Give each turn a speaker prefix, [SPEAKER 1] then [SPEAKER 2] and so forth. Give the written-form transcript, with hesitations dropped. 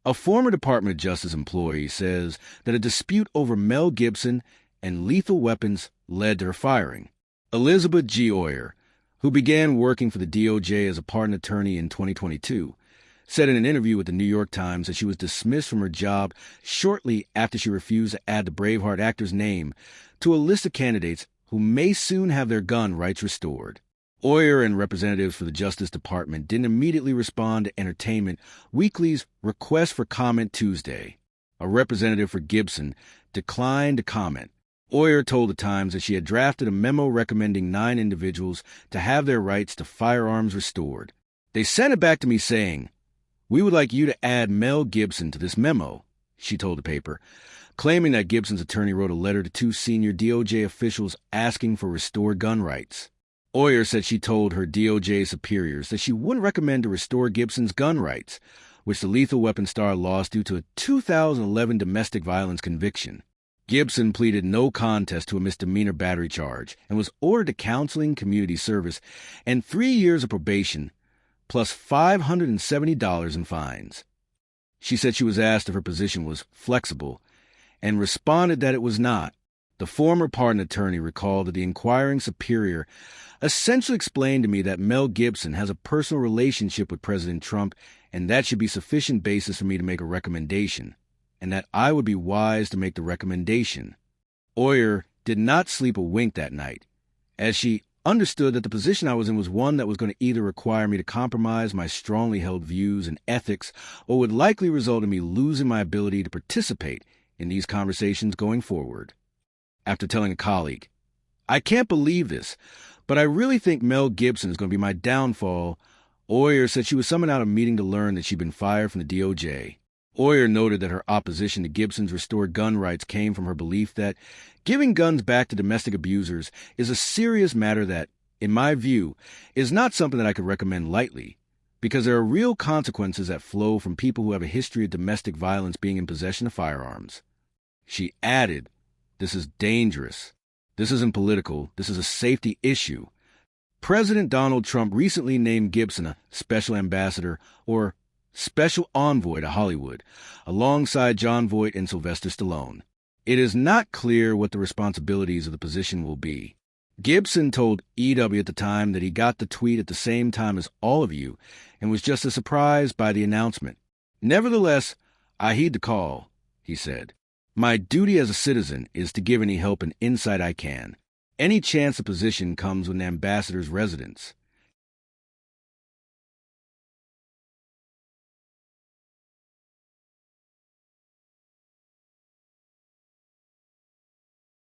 [SPEAKER 1] A former Department of Justice employee says that a dispute over Mel Gibson and lethal weapons led to her firing. Elizabeth G. Oyer, who began working for the DOJ as a pardon attorney in 2022, said in an interview with the New York Times that she was dismissed from her job shortly after she refused to add the Braveheart actor's name to a list of candidates who may soon have their gun rights restored. Oyer and representatives for the Justice Department didn't immediately respond to Entertainment Weekly's request for comment Tuesday. A representative for Gibson declined to comment. Oyer told the Times that she had drafted a memo recommending 9 individuals to have their rights to firearms restored. They sent it back to me saying, "We would like you to add Mel Gibson to this memo," she told the paper, claiming that Gibson's attorney wrote a letter to 2 senior DOJ officials asking for restored gun rights. Oyer said she told her DOJ superiors that she wouldn't recommend to restore Gibson's gun rights, which the lethal weapon star lost due to a 2011 domestic violence conviction. Gibson pleaded no contest to a misdemeanor battery charge and was ordered to counseling, community service, and 3 years of probation, plus $570 in fines. She said she was asked if her position was flexible and responded that it was not. The former pardon attorney recalled that the inquiring superior essentially explained to me that Mel Gibson has a personal relationship with President Trump and that should be sufficient basis for me to make a recommendation, and that I would be wise to make the recommendation. Oyer did not sleep a wink that night, as she understood that the position I was in was one that was going to either require me to compromise my strongly held views and ethics or would likely result in me losing my ability to participate in these conversations going forward. After telling a colleague, "I can't believe this, but I really think Mel Gibson is going to be my downfall," Oyer said she was summoned out of a meeting to learn that she'd been fired from the DOJ. Oyer noted that her opposition to Gibson's restored gun rights came from her belief that giving guns back to domestic abusers is a serious matter that, in my view, is not something that I could recommend lightly, because there are real consequences that flow from people who have a history of domestic violence being in possession of firearms. She added, "This is dangerous. This isn't political. This is a safety issue." President Donald Trump recently named Gibson a special ambassador or special envoy to Hollywood, alongside Jon Voight and Sylvester Stallone. It is not clear what the responsibilities of the position will be. Gibson told EW at the time that he got the tweet at the same time as all of you and was just as surprised by the announcement. "Nevertheless, I heed the call," he said. "My duty as a citizen is to give any help and insight I can. Any chance the position comes with an ambassador's residence."